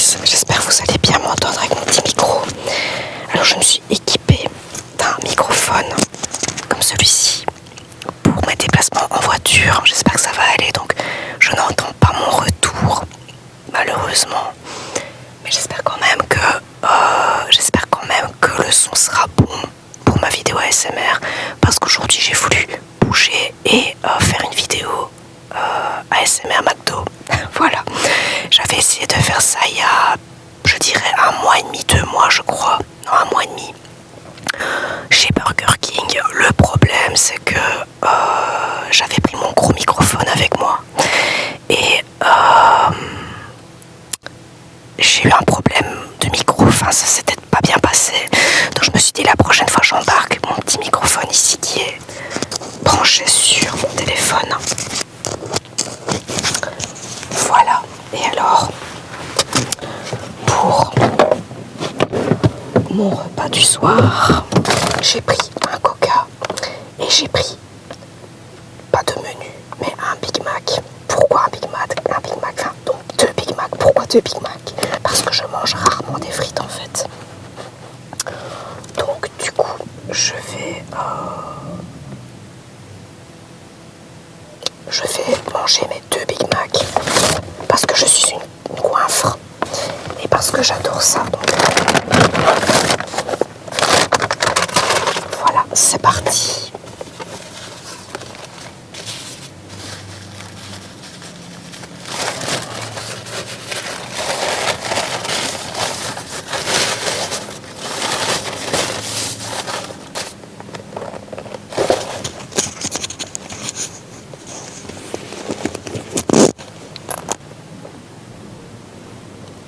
tous, j'espère que vous allez bien m'entendre avec mon petit micro. Alors je me suis équipée d'un microphone comme celui-ci pour mes déplacements en voiture. J'espère que ça va aller, donc je n'entends pas mon retour malheureusement. Mais j'espère quand même que le son sera bon pour ma vidéo ASMR, parce qu'aujourd'hui j'ai voulu bouger et faire une vidéo ASMR McDo. Voilà, j'avais essayé de faire ça il y a, je dirais, 1 mois et demi, 2 mois je crois, non 1 mois et demi, chez Burger King. Le problème c'est que j'avais pris mon gros microphone avec moi et j'ai eu un problème de micro, enfin ça s'était pas bien passé, donc je me suis dit la prochaine fois j'embarque mon petit microphone ici qui est branché sur mon téléphone. Voilà, et alors pour mon repas du soir, j'ai pris un coca et j'ai pris pas de menu mais un Big Mac. Pourquoi un Big Mac? Enfin donc 2 Big Mac. Pourquoi 2 Big Mac? Parce que je mange rarement des frites en fait. Donc du coup je vais manger mes 2 Big Mac parce que je suis une goinfre et parce que j'adore ça. Donc voilà, c'est parti.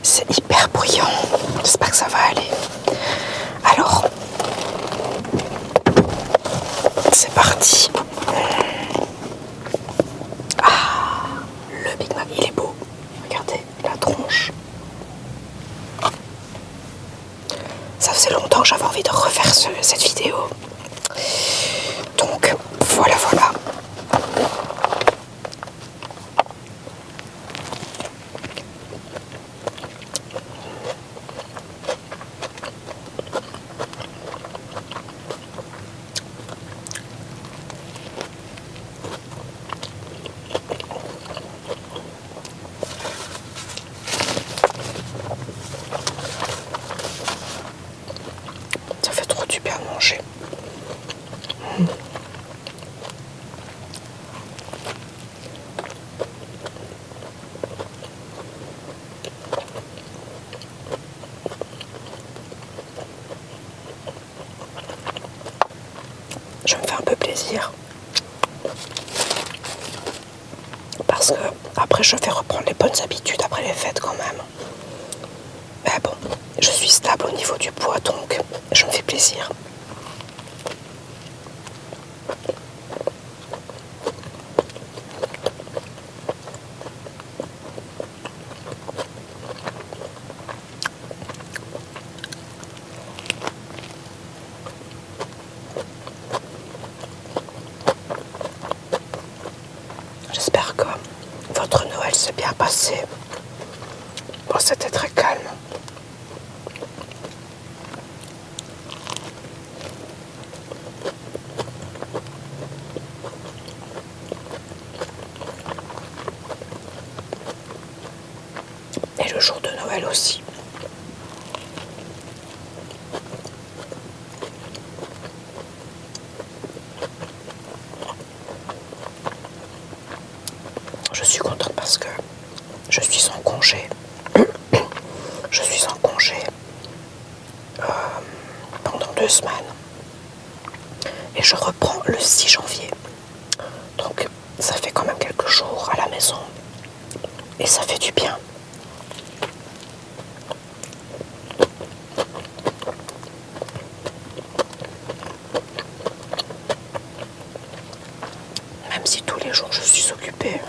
C'est hyper bruyant, j'espère que ça va aller. Alors, c'est parti. Ah, le Big Mac, il est beau. Regardez la tronche. Ça faisait longtemps que j'avais envie de refaire cette vidéo. Donc, voilà. Ça fait trop du bien de manger. Je me fais un peu plaisir parce que après je vais reprendre les bonnes habitudes après les fêtes quand même. Mais bon, je suis stable au niveau du poids, donc je me fais plaisir. J'espère que votre Noël s'est bien passé. Bon, c'était très calme. Et le jour de Noël aussi. Je suis contente parce que je suis en congé. Je suis en congé pendant 2 semaines. Et je reprends le 6 janvier. Donc ça fait quand même quelques jours à la maison. Et ça fait du bien. Même si tous les jours je suis occupée.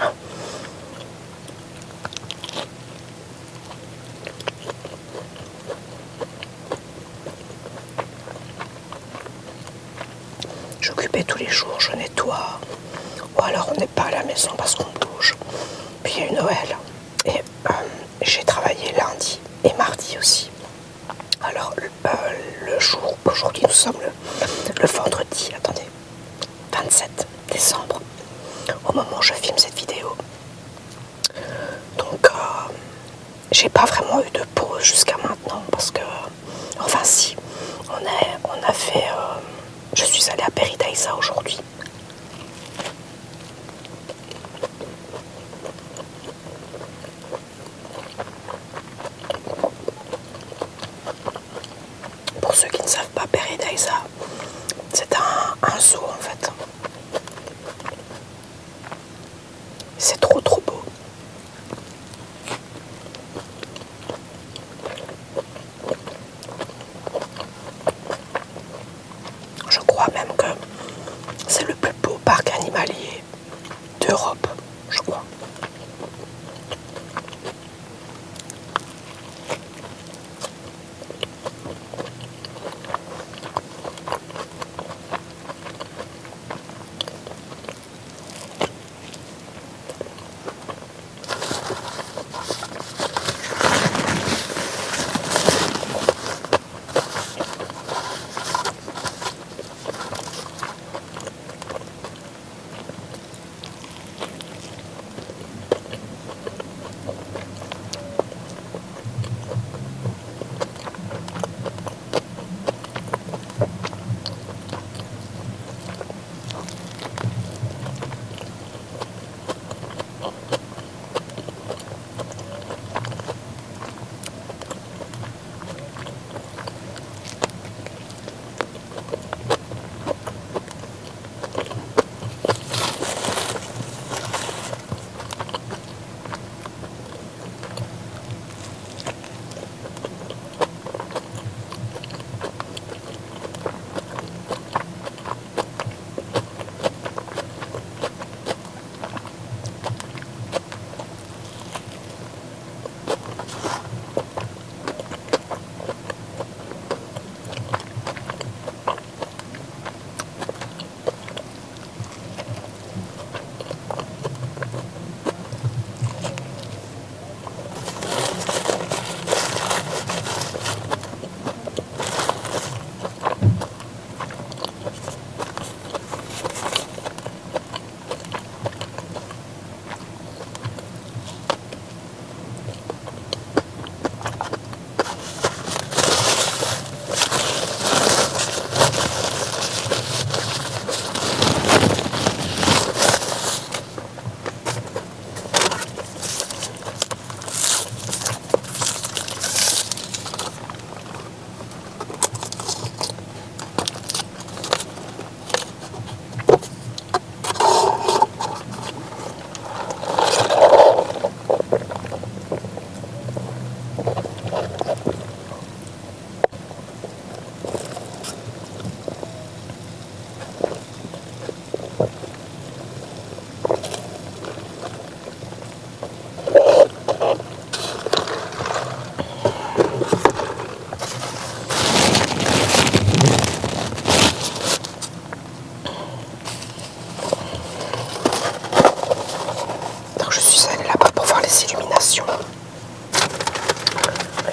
J'occupais tous les jours, je nettoie. Ou alors on n'est pas à la maison parce qu'on bouge. Puis il y a eu Noël. Et j'ai travaillé lundi. et mardi aussi. Alors le jour, aujourd'hui nous sommes le vendredi, attendez, 27 décembre, au moment où je filme cette vidéo. Donc j'ai pas vraiment eu de pause jusqu'à maintenant parce que, enfin si, on a fait, je suis allée à Peridaisa aujourd'hui. Pour ceux qui ne savent pas, Peridaisa, c'est un zoo en fait. C'est trop beau. Je crois même que c'est le plus beau parc animalier d'Europe, je crois.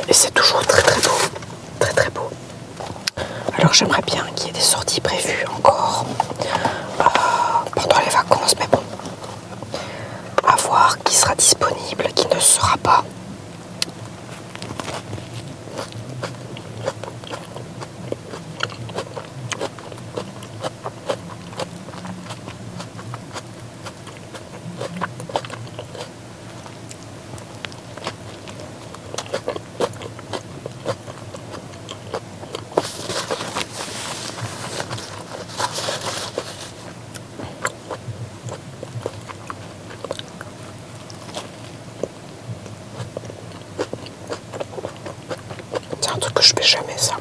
Et c'est toujours très beau, très beau. Alors j'aimerais bien qu'il y ait des sorties prévues encore pendant les vacances, mais bon, à voir qui sera disponible, qui ne sera pas. C'est un truc que je fais jamais, ça.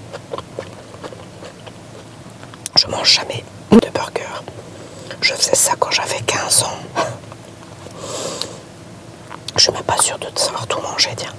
Je mange jamais de burger. Je faisais ça quand j'avais 15 ans. Je suis même pas sûre de savoir tout manger, tiens.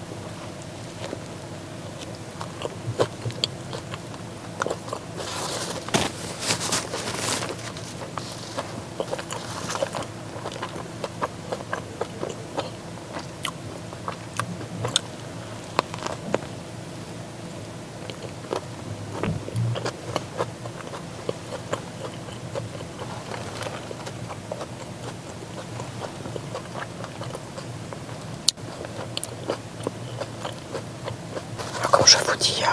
comme je vous dis,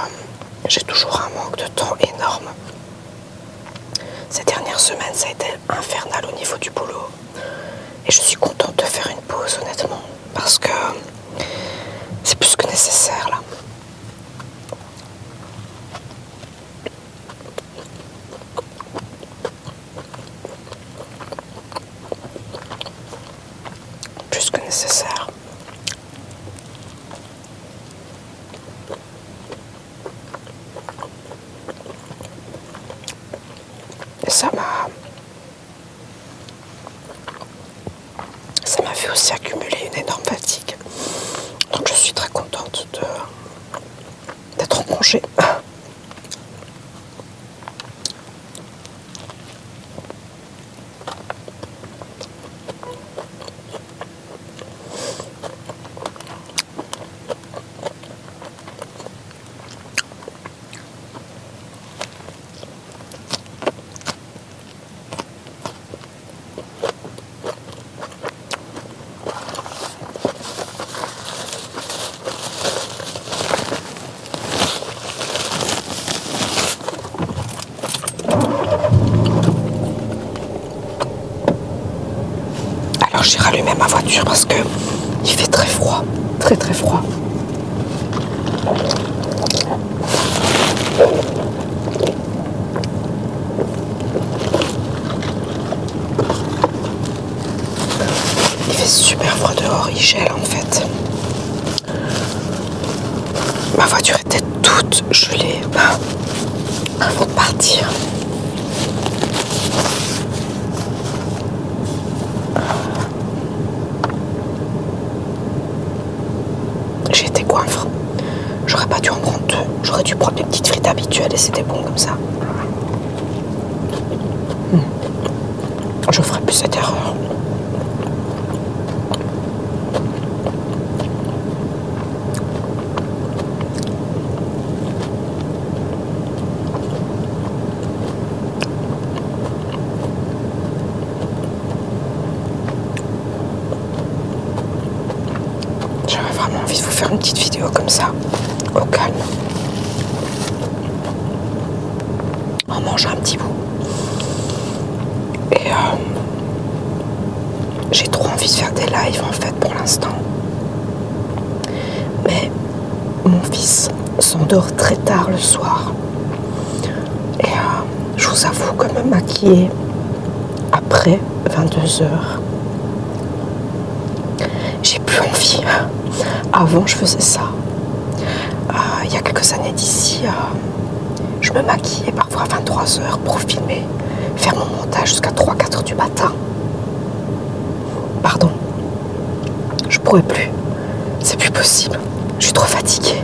j'ai toujours un manque de temps énorme. Ces dernières semaines, ça a été infernal au niveau du boulot. Et je suis contente de faire une pause, honnêtement, parce que c'est plus que nécessaire, là. Plus que nécessaire. Et ça m'a fait aussi accumuler une énorme fatigue. Donc je suis très contente d'être en congé. Alors j'ai rallumé ma voiture parce que il fait très froid, très très froid. Il fait super froid dehors, il gèle en fait. Ma voiture était toute gelée avant de partir. J'ai été goinfre. J'aurais pas dû en prendre deux. J'aurais dû prendre les petites frites habituelles et c'était bon comme ça. Je ferai plus cette erreur. J'avais vraiment envie de vous faire une petite vidéo comme ça, au calme, en mangeant un petit bout. Et j'ai trop envie de faire des lives en fait pour l'instant. Mais mon fils s'endort très tard le soir. Et je vous avoue que me maquiller après 22h, j'ai plus envie. Avant, je faisais ça. Il y a quelques années d'ici, je me maquillais parfois à 23h pour filmer, faire mon montage jusqu'à 3-4 du matin. Pardon. Je pourrais plus. C'est plus possible. Je suis trop fatiguée.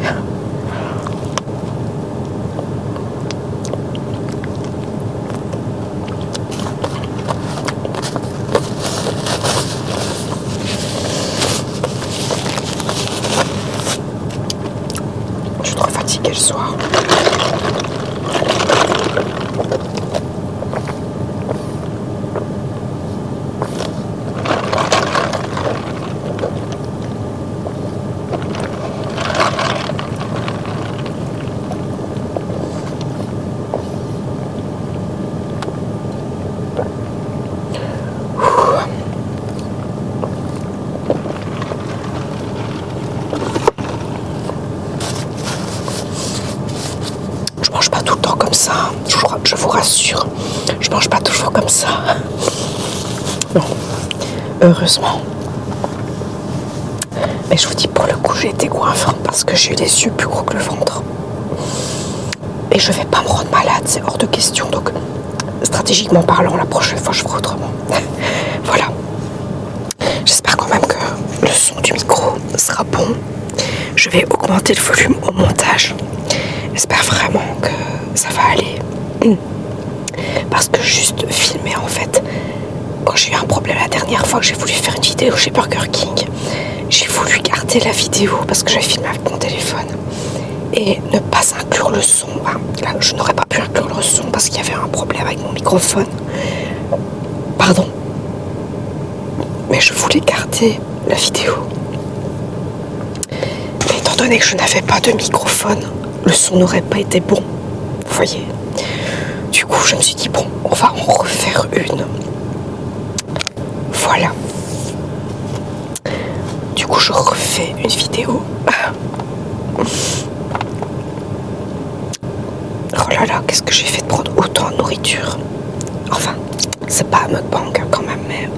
Je suis trop fatiguée le soir. Je mange pas tout le temps comme ça, je vous rassure. Je mange pas toujours comme ça. Non, heureusement. Mais je vous dis, pour le coup, j'ai été goinfre parce que j'ai eu les yeux plus gros que le ventre. Et je vais pas me rendre malade, c'est hors de question. Donc, stratégiquement parlant, la prochaine fois, je ferai autrement. Voilà. J'espère quand même que le son du micro sera bon. Je vais augmenter le volume au montage. J'espère vraiment que ça va aller. Parce que juste filmer, en fait, quand j'ai eu un problème la dernière fois que j'ai voulu faire une vidéo chez Burger King, j'ai voulu garder la vidéo parce que j'avais filmé avec mon téléphone et ne pas inclure le son. Enfin, là, je n'aurais pas pu inclure le son parce qu'il y avait un problème avec mon microphone. Pardon. Mais je voulais garder la vidéo. Mais étant donné que je n'avais pas de microphone le son n'aurait pas été bon. Vous voyez. Du coup, je me suis dit, bon, on va en refaire une. Voilà. Du coup, je refais une vidéo. Oh là là, qu'est-ce que j'ai fait de prendre autant de nourriture? Enfin, c'est pas un mukbang quand même, mais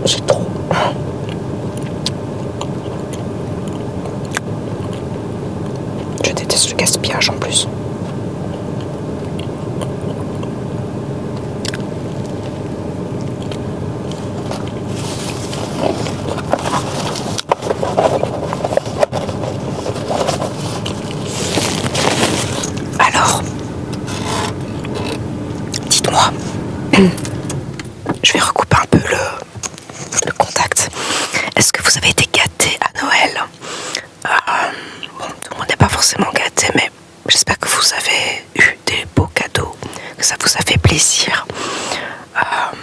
j'ai trop. Je déteste le gaspillage en plus. Alors, dites-moi, je vais recouper un peu le contact. Est-ce que vous avez été gâtés à Noël? Bon, tout le monde n'est pas forcément gâté, mais j'espère que vous avez eu des beaux cadeaux, que ça vous a fait plaisir. Moi,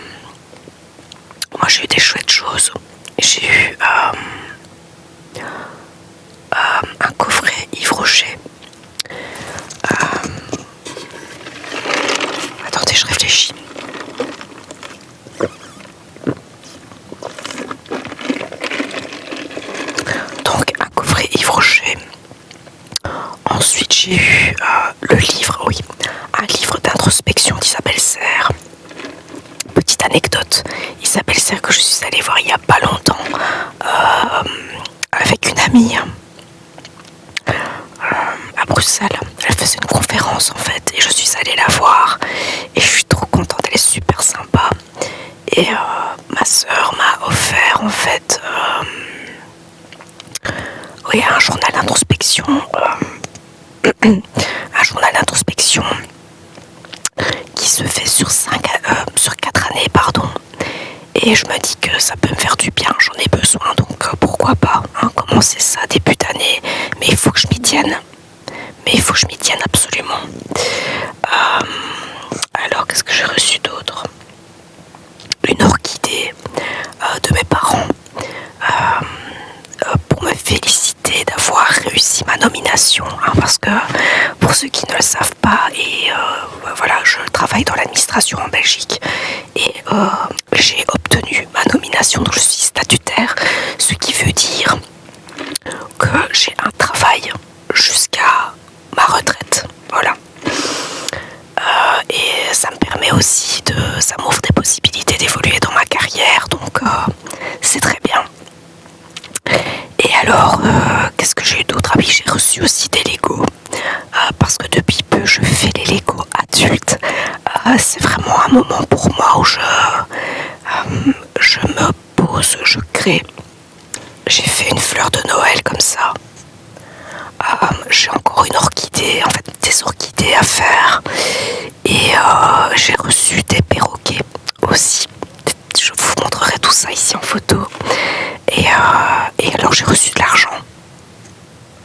j'ai eu des chouettes choses. J'ai eu un coffret Yves Rocher. Attendez, je réfléchis. Donc, un coffret Yves Rocher. Ensuite, j'ai eu le livre, oui, un livre d'introspection d'Isabelle Serres. Petite anecdote, Isabelle Serres que je suis allée voir il n'y a pas longtemps avec une amie à Bruxelles. Elle faisait une conférence en fait et je suis allée la voir et je suis trop contente, elle est super sympa. Et ma soeur m'a offert en fait oui, un journal d'introspection. Un journal d'introspection qui se fait sur 4 années, pardon. Et je me dis que ça peut me faire du bien, j'en ai besoin, donc pourquoi pas, hein, commencer ça début d'année, mais il faut que je m'y tienne. Mais il faut que je m'y tienne absolument. Alors, qu'est-ce que j'ai reçu d'autre? Une orchidée de mes parents pour me féliciter d'avoir réussi ma nomination, hein, parce que pour ceux qui ne le savent pas, et voilà, je travaille dans l'administration en Belgique et j'ai obtenu ma nomination, donc je suis statutaire, ce qui veut dire que j'ai un travail jusqu'à ma retraite, voilà. Et ça me permet aussi ça m'ouvre des possibilités d'évoluer dans ma carrière, donc c'est très bien. Et alors, qu'est-ce que j'ai eu d'autre? Ah oui, j'ai reçu aussi des Lego, parce que depuis peu je fais les Lego adultes. C'est vraiment un moment pour moi où je me pose, je crée. J'ai fait une fleur de Noël comme ça. J'ai encore une orchidée, en fait des orchidées à faire. Et j'ai reçu des perroquets aussi. Je vous montrerai tout ça ici en photo. Et alors j'ai reçu de l'argent.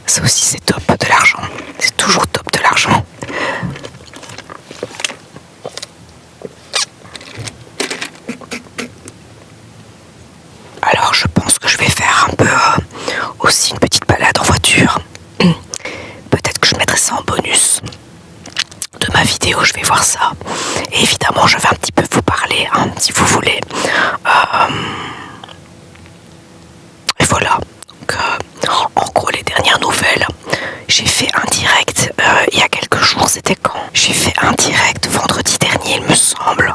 Ça aussi c'est top, de l'argent. C'est toujours top de l'argent. Alors je pense que je vais faire un peu aussi une petite balade en voiture. Peut-être que je mettrai ça en bonus de ma vidéo, je vais voir ça. Et évidemment je vais un petit peu vous parler, hein, si vous voulez. Et voilà. Donc, en gros les dernières nouvelles. J'ai fait un direct il y a quelques jours, c'était quand? J'ai fait un direct vendredi dernier il me semble.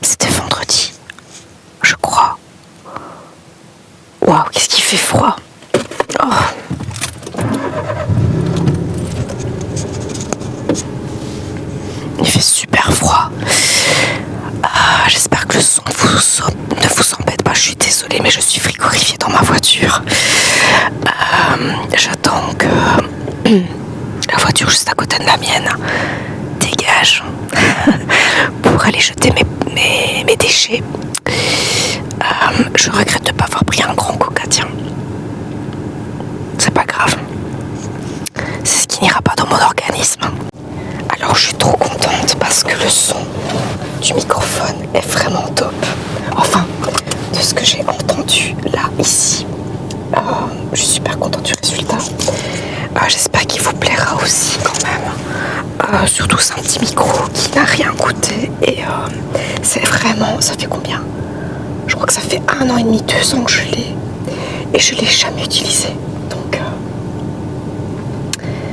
C'était vendredi, je crois. Waouh, qu'est-ce qu'il fait froid. Oh. Il fait super froid. J'espère que le son ne vous embête pas. Je suis désolée, mais je suis frigorifiée dans ma voiture. J'attends que la voiture juste à côté de la mienne dégage pour aller jeter mes déchets. Je regrette de ne pas avoir pris un grand coca, tiens. C'est pas grave. C'est ce qui n'ira pas dans mon organisme. Alors je suis trop contente parce que le son du microphone est vraiment top. Enfin, de ce que j'ai entendu là, ici. Je suis super contente du résultat. surtout c'est un petit micro qui n'a rien coûté et c'est vraiment, ça fait combien? Je crois que ça fait 1 an et demi, 2 ans que je l'ai et je l'ai jamais utilisé. Donc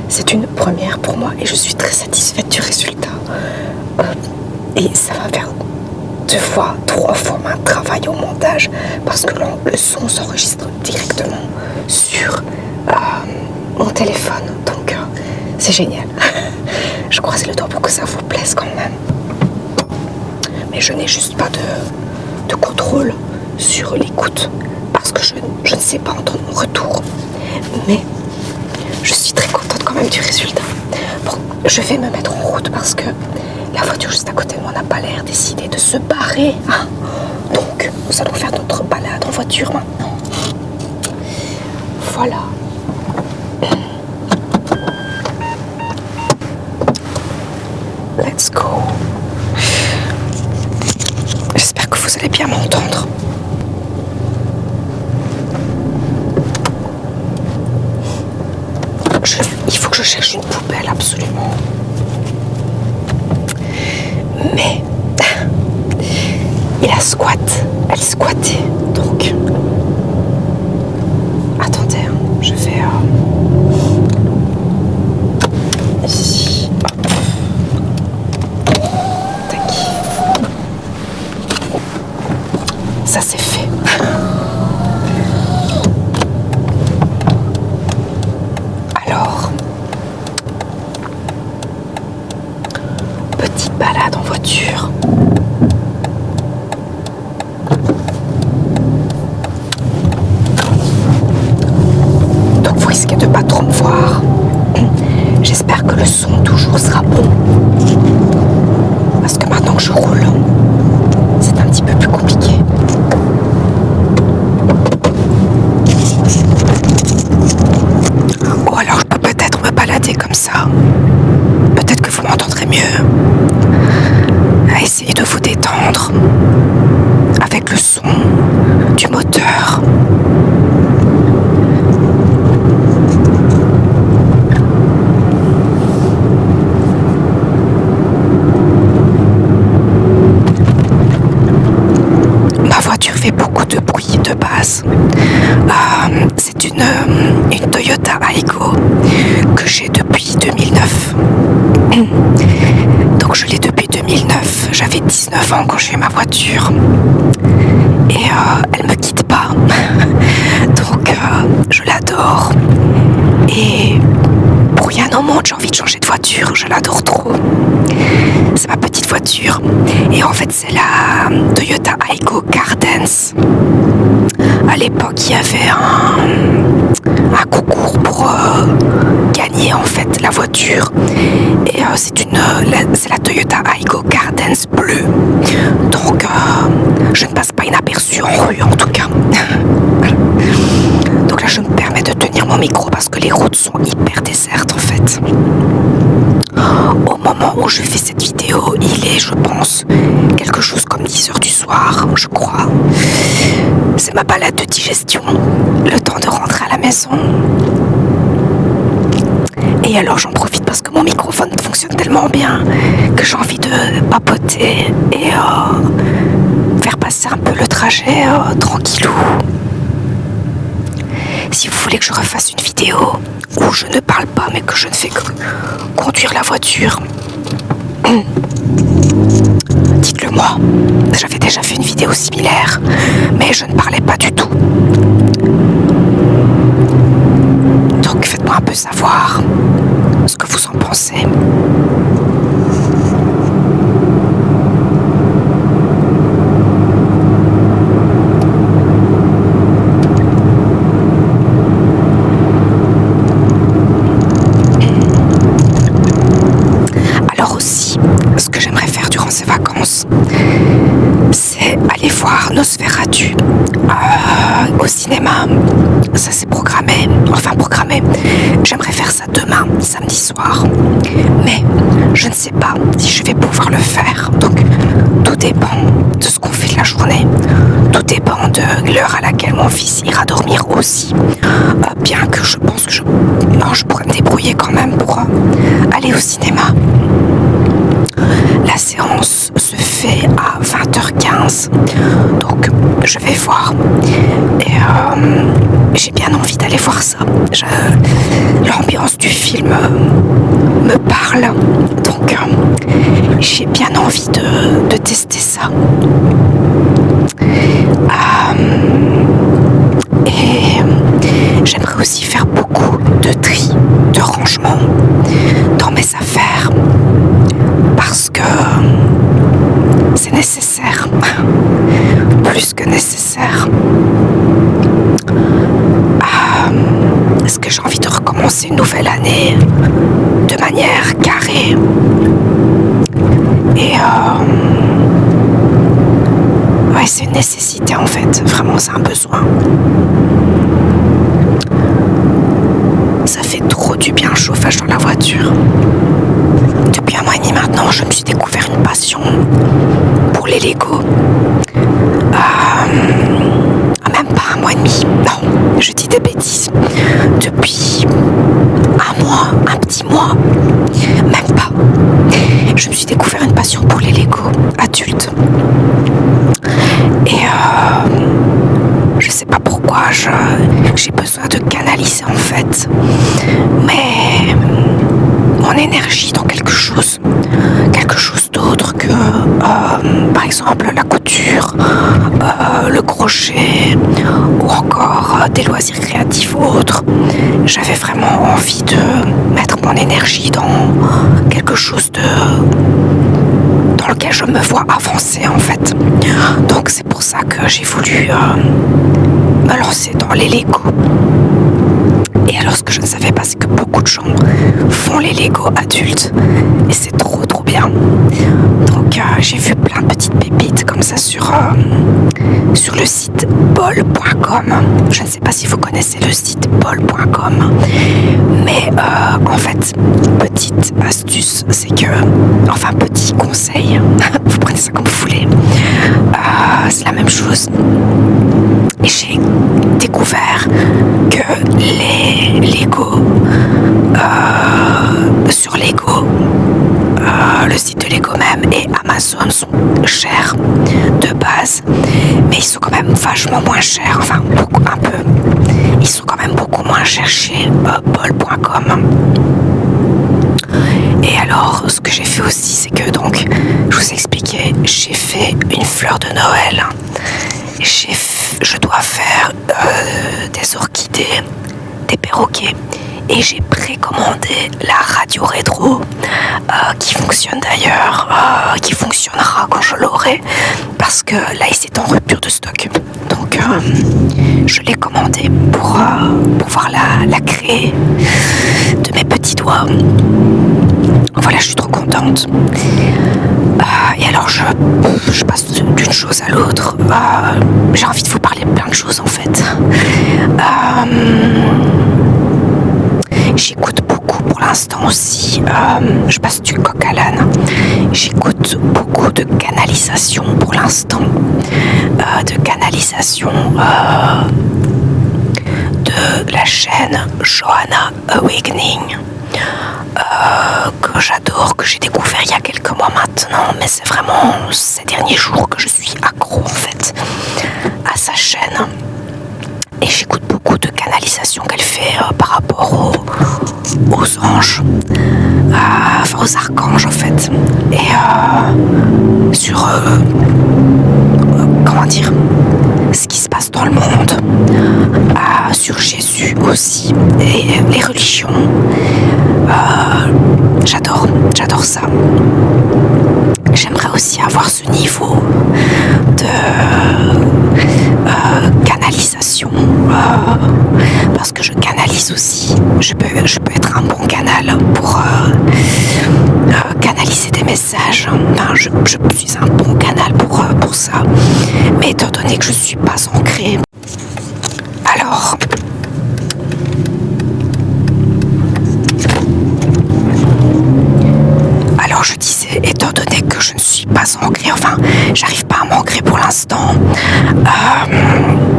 c'est une première pour moi et je suis très satisfaite du résultat. Et ça va faire 2 fois, 3 fois moins de travail au montage parce que le son s'enregistre directement sur mon téléphone. Donc c'est génial. Je croise le doigt pour que ça vous plaise quand même. Mais je n'ai juste pas de contrôle sur l'écoute parce que je ne sais pas entendre mon retour. Mais je suis très contente quand même du résultat. Bon, je vais me mettre en route parce que la voiture juste à côté de moi n'a pas l'air décidée de se barrer. Donc, nous allons faire notre balade en voiture maintenant. Voilà. Let's go. J'espère que vous allez bien m'entendre. Il faut que je cherche une poubelle absolument. Mais elle squattait. Donc attendez, je vais ici. Tac. Ça c'est fait. Alors, petite balade en voiture. Donc vous risquez de pas trop me voir. J'espère que le son toujours sera bon. Parce que maintenant que je roule, c'est un petit peu plus compliqué. Ou alors je peux peut-être me balader comme ça. Peut-être que vous m'entendrez mieux. À essayer de vous détendre avec le son du moteur. Ma voiture fait beaucoup de bruit de base. C'est une Toyota Aygo que j'ai depuis 2009. Donc je l'ai depuis 2009. J'avais 19 ans quand j'ai eu ma voiture. Et elle me quitte pas. Donc je l'adore. Et pour rien au monde, j'ai envie de changer de voiture. Je l'adore trop. C'est ma petite voiture. Et en fait, c'est la Toyota Aygo Gardens. À l'époque, il y avait un concours pour gagner en fait la voiture. Et c'est la Toyota Aygo Gardens bleue. Donc, je ne passe pas inaperçu en rue en tout cas. Donc là, je me permets de tenir mon micro parce que les routes sont hyper désertes en fait. Au moment où je fais cette vidéo, il est, je pense, quelque chose comme 10h du soir, je crois. C'est ma balade de digestion, le temps de rentrer à la maison. Et alors j'en profite parce que mon microphone fonctionne tellement bien que j'ai envie de papoter et faire passer un peu le trajet tranquillou. Si vous voulez que je refasse une vidéo où je ne parle pas mais que je ne fais que conduire la voiture, dites-le moi. J'avais déjà fait une vidéo similaire mais je ne parlais pas du tout. Donc faites-moi un peu savoir ce que vous en pensez. Alors aussi, ce que j'aimerais faire durant ces vacances, c'est aller voir Nosferatu au cinéma. Ça c'est programmé, j'aimerais faire ça demain, samedi soir, mais je ne sais pas si je vais pouvoir le faire. Donc tout dépend de ce qu'on fait de la journée, tout dépend de de l'heure à laquelle mon fils ira dormir aussi. Bien que je pense que je pourrais me débrouiller quand même pour aller au cinéma. La séance se fait à 20h15, donc je vais voir. Et j'ai bien envie d'aller voir ça. L'ambiance du film me parle, donc j'ai bien envie de tester ça. Et j'aimerais aussi faire beaucoup de tri, de rangement dans mes affaires, parce que c'est nécessaire, plus que nécessaire. Est-ce que j'ai envie de recommencer une nouvelle année de manière carrée et ouais, c'est une nécessité en fait, vraiment c'est un besoin. Ça fait trop du bien le chauffage dans la voiture. Depuis 1 mois et demi maintenant, je me suis découvert une passion pour les Lego. Même pas 1 mois et demi, non, je dis des bêtises. Depuis 1 mois, un petit mois, même pas. Je me suis découvert une passion pour les Lego adultes. Et je sais pas pourquoi, j'ai besoin de canaliser en fait. Mais mon énergie dans quelque chose d'autre que par exemple la couture, le crochet ou encore des loisirs créatifs ou autres. J'avais vraiment envie de mettre mon énergie dans quelque chose dans lequel je me vois avancer en fait. Donc c'est pour ça que j'ai voulu me lancer dans les Lego. Et alors ce que je ne savais pas, c'est que beaucoup de gens font les Lego adultes et c'est trop bien. Donc j'ai vu plein de petites pépites comme ça sur le site bol.com. Je ne sais pas si vous connaissez le site bol.com, mais en fait, petite astuce, c'est que, enfin petit conseil, vous prenez ça comme vous voulez, c'est la même chose. Et j'ai découvert que les Lego sur Lego, le site de Lego même et Amazon sont chers de base, mais ils sont quand même vachement moins chers, enfin un peu, ils sont quand même beaucoup moins chers chez bol.com. Et alors ce que j'ai fait aussi, c'est que donc je vous expliquais, j'ai fait une fleur de Noël, je dois faire des orchidées, des perroquets, et j'ai précommandé la radio rétro qui fonctionne d'ailleurs, qui fonctionnera quand je l'aurai, parce que là il est en rupture de stock. Donc je l'ai commandé pour pouvoir la créer de mes petits doigts. Voilà, je suis trop contente. Et alors je passe d'une chose à l'autre. J'ai envie de vous parler de plein de choses en fait. J'écoute beaucoup pour l'instant aussi. Je passe du coq à l'âne. J'écoute beaucoup de canalisation pour l'instant. De canalisation de la chaîne Johanna Awakening. Que j'adore, que j'ai découvert il y a quelques mois maintenant, mais c'est vraiment ces derniers jours que je suis accro en fait à sa chaîne. Et j'écoute beaucoup de canalisations qu'elle fait par rapport aux anges, enfin aux archanges en fait, et sur comment dire, ce qui se passe dans le monde, sur Jésus aussi, et les religions. J'adore ça. J'aimerais aussi avoir ce niveau de canalisation, parce que je canalise aussi. Je peux être un bon canal pour canaliser des messages. Enfin, je suis un bon canal pour ça. Mais étant donné que je suis pas ancrée, alors je disais, étant donné que je ne suis pas ancrée, enfin, j'arrive pas à m'ancrer pour l'instant l'instant,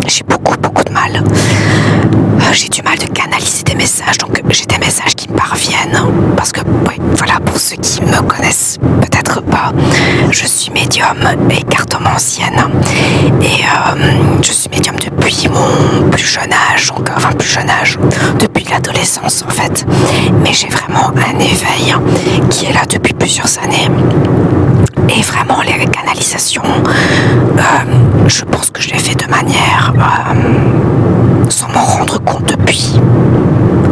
j'ai beaucoup de mal. J'ai du mal de canaliser des messages, donc j'ai des messages qui me parviennent parce que, ouais, voilà, pour ceux qui me connaissent peut-être pas, je suis médium et cartomancienne et je suis médium depuis mon plus jeune âge, donc, enfin plus jeune âge, depuis l'adolescence en fait, mais j'ai vraiment un éveil qui est là depuis plusieurs années. Et vraiment, les canalisations, je pense que je les fais de manière sans m'en rendre compte depuis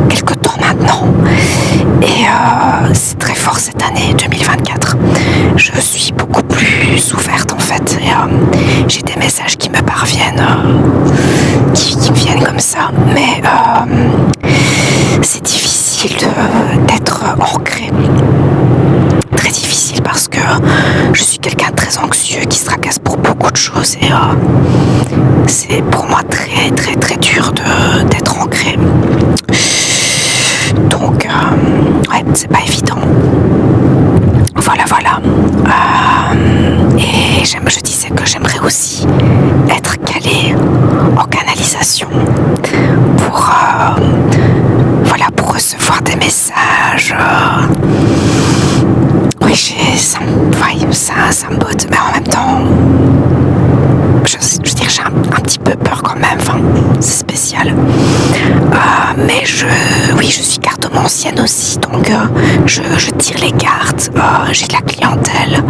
quelque temps maintenant. Et c'est très fort cette année 2024. Je suis beaucoup plus ouverte en fait. Et j'ai des messages qui me parviennent, qui me viennent comme ça. Mais c'est difficile d'être ancré. Très difficile parce que je suis quelqu'un de très anxieux qui se tracasse pour beaucoup de choses et c'est pour moi très dur d'être ancré. Donc ouais, c'est pas évident. Voilà. Et je disais que j'aimerais aussi être calée en canalisation pour recevoir des messages. Oui, ça me botte, mais en même temps, je dirais que j'ai un petit peu peur quand même, enfin, c'est spécial. Mais je suis cartomancienne aussi, donc je tire les cartes, j'ai de la clientèle,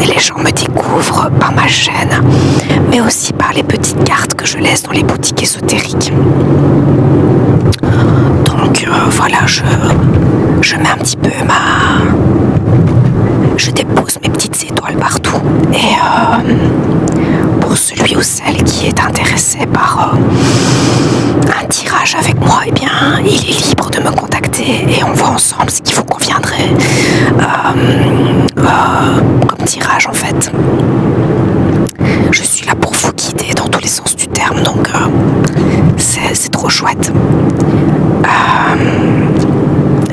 les gens me découvrent par ma chaîne, mais aussi par les petites cartes que je laisse dans les boutiques ésotériques. Donc voilà, je mets un petit peu je dépose mes petites étoiles partout et pour celui ou celle qui est intéressé par un tirage avec moi, eh bien il est libre de me contacter et on voit ensemble ce qu'il vous conviendrait comme tirage en fait. Je suis là pour vous guider dans tous les sens du terme, donc c'est trop chouette.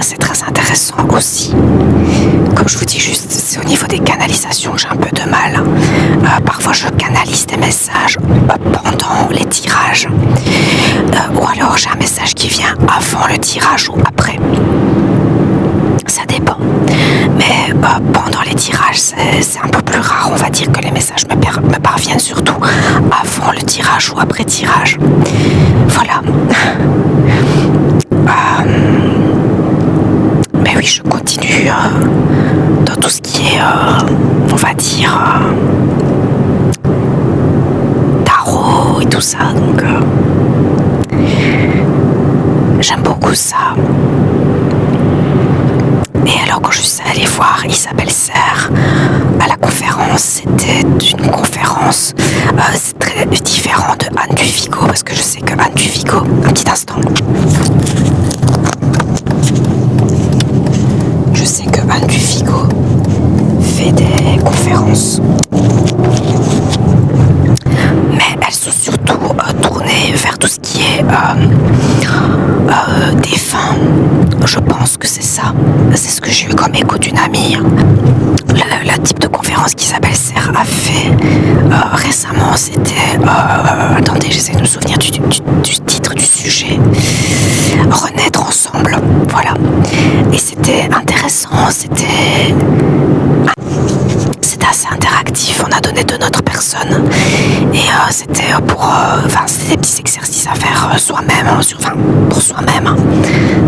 C'est très intéressant aussi. Comme je vous dis juste, c'est au niveau des canalisations que j'ai un peu de mal. Parfois je canalise des messages pendant les tirages. Ou alors j'ai un message qui vient avant le tirage ou après. Ça dépend. Mais pendant les tirages, c'est un peu plus rare. On va dire que les messages me parviennent surtout avant le tirage ou après tirage. Voilà. Mais oui, je continue dans tout ce qui est, on va dire, tarot et tout ça. Donc, j'aime beaucoup ça. Et alors quand je suis allée voir Isabelle Serre à la conférence, c'était une conférence c'est très différent de Anne Duvigaux, parce que je sais que Anne Duvigaux, un petit instant, je sais que Anne Duvigaux fait des conférences, mais elles sont surtout tournées vers tout ce qui est défunt. Je pense que c'est ça. C'est ce que j'ai eu comme écho d'une amie. Le type de conférence qu'Isabelle Serre a fait récemment, c'était... attendez, j'essaie de me souvenir du titre du sujet. Renaître ensemble. Voilà. Et c'était intéressant, c'était assez interactif. On a donné de notre personne et c'était c'était des petits exercices à faire soi-même, pour soi-même.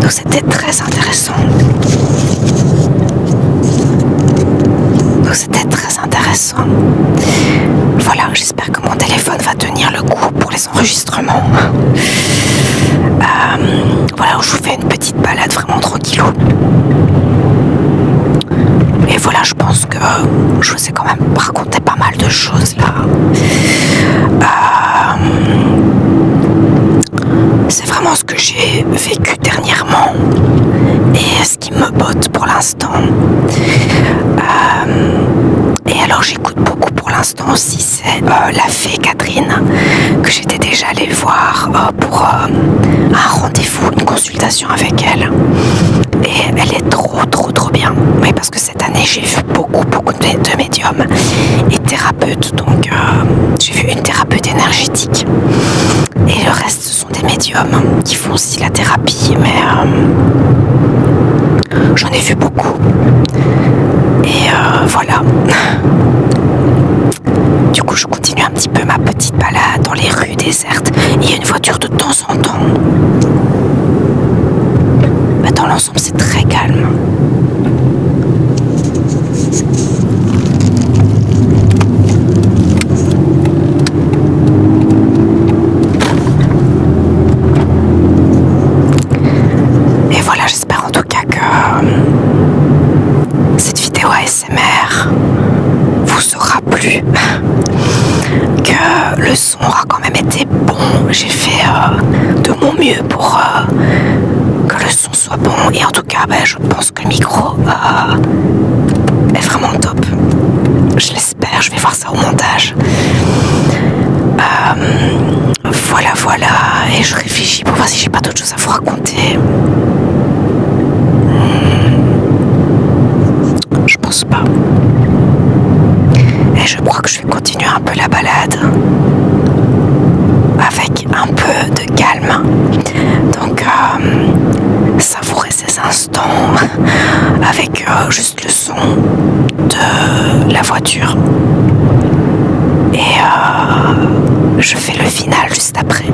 Donc c'était très intéressant. Voilà, j'espère que mon téléphone va tenir le coup pour les enregistrements. Voilà, je vous fais une petite balade vraiment tranquillou. Et voilà, je pense que je vous ai quand même raconté pas mal de choses là. C'est vraiment ce que j'ai vécu dernièrement et ce qui me botte pour l'instant. Et alors j'écoute beaucoup pour l'instant aussi, c'est la fée Catherine, que j'étais déjà allée voir pour un rendez-vous, une consultation avec elle. et elle est trop bien. Oui, parce que cette année j'ai vu beaucoup de médiums et thérapeutes. Donc j'ai vu une thérapeute énergétique et le reste ce sont des médiums qui font aussi la thérapie, mais j'en ai vu beaucoup. Et voilà. Du coup, je continue un petit peu ma petite balade dans les rues désertes. Il y a une voiture de temps en temps. Mais dans l'ensemble, c'est très calme. Et voilà, j'espère en tout cas que cette vidéo ASMR vous aura plu, que le son aura quand même été bon. J'ai fait de mon mieux pour que le son soit bon, et en tout cas je pense que le micro est vraiment top. Je l'espère, je vais voir ça au montage. Voilà, et je réfléchis pour voir si j'ai pas d'autres choses à vous raconter. Je pense pas. Et je crois que je vais continuer un peu la balade avec un peu de calme. Donc savourer ces instants avec juste le son de la voiture. Et je fais le final juste après.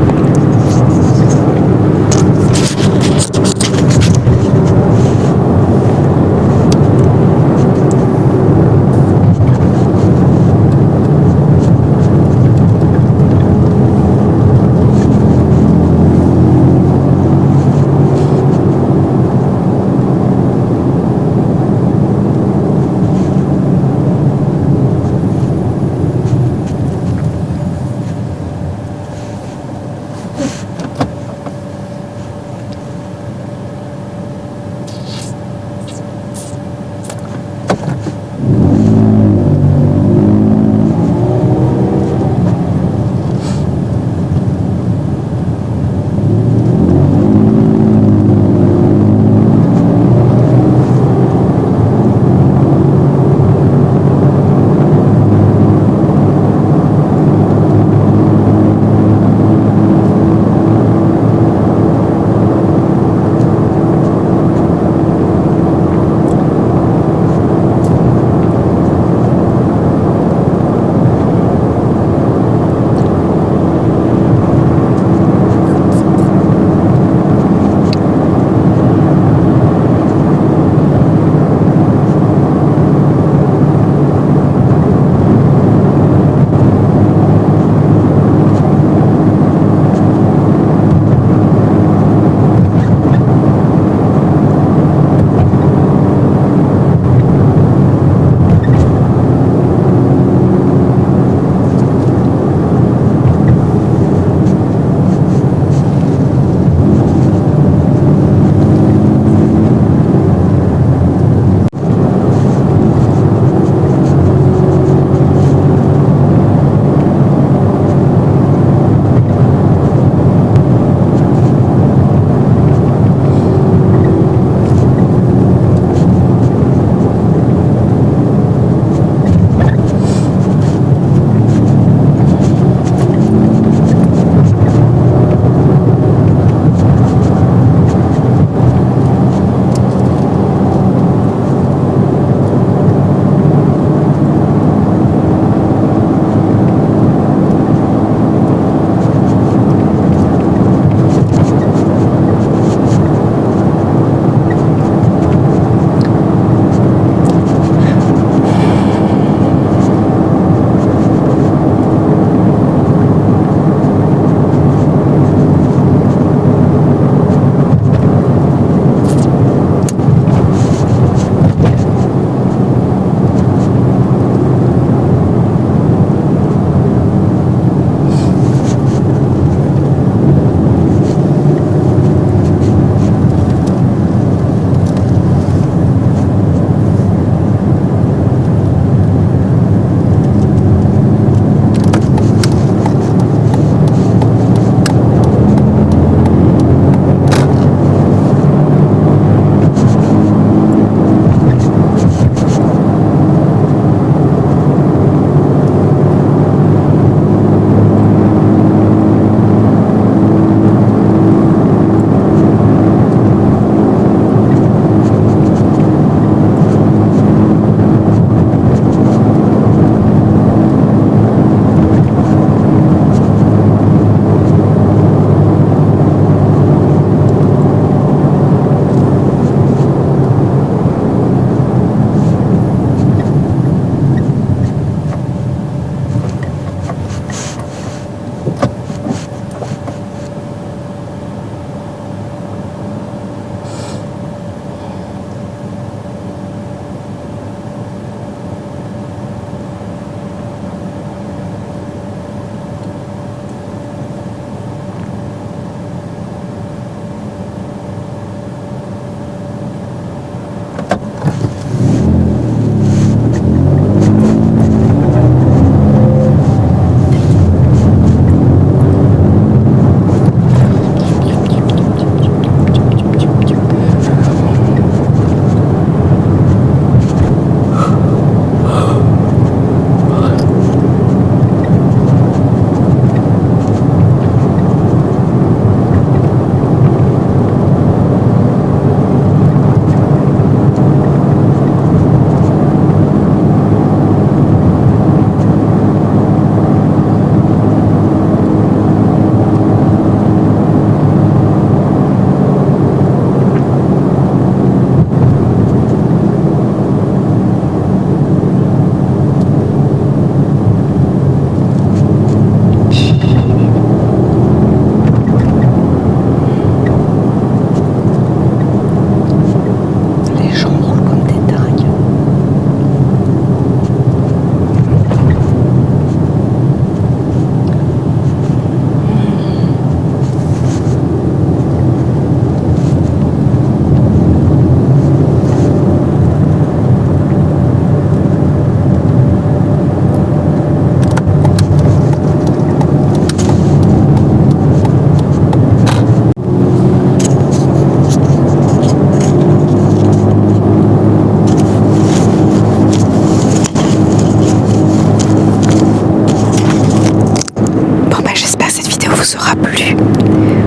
vous aura plu,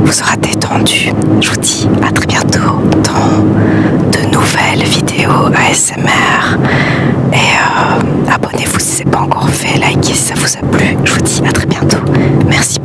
vous aura détendu. Je vous dis à très bientôt dans de nouvelles vidéos ASMR. Et abonnez-vous si ce n'est pas encore fait, likez si ça vous a plu. Je vous dis à très bientôt. Merci.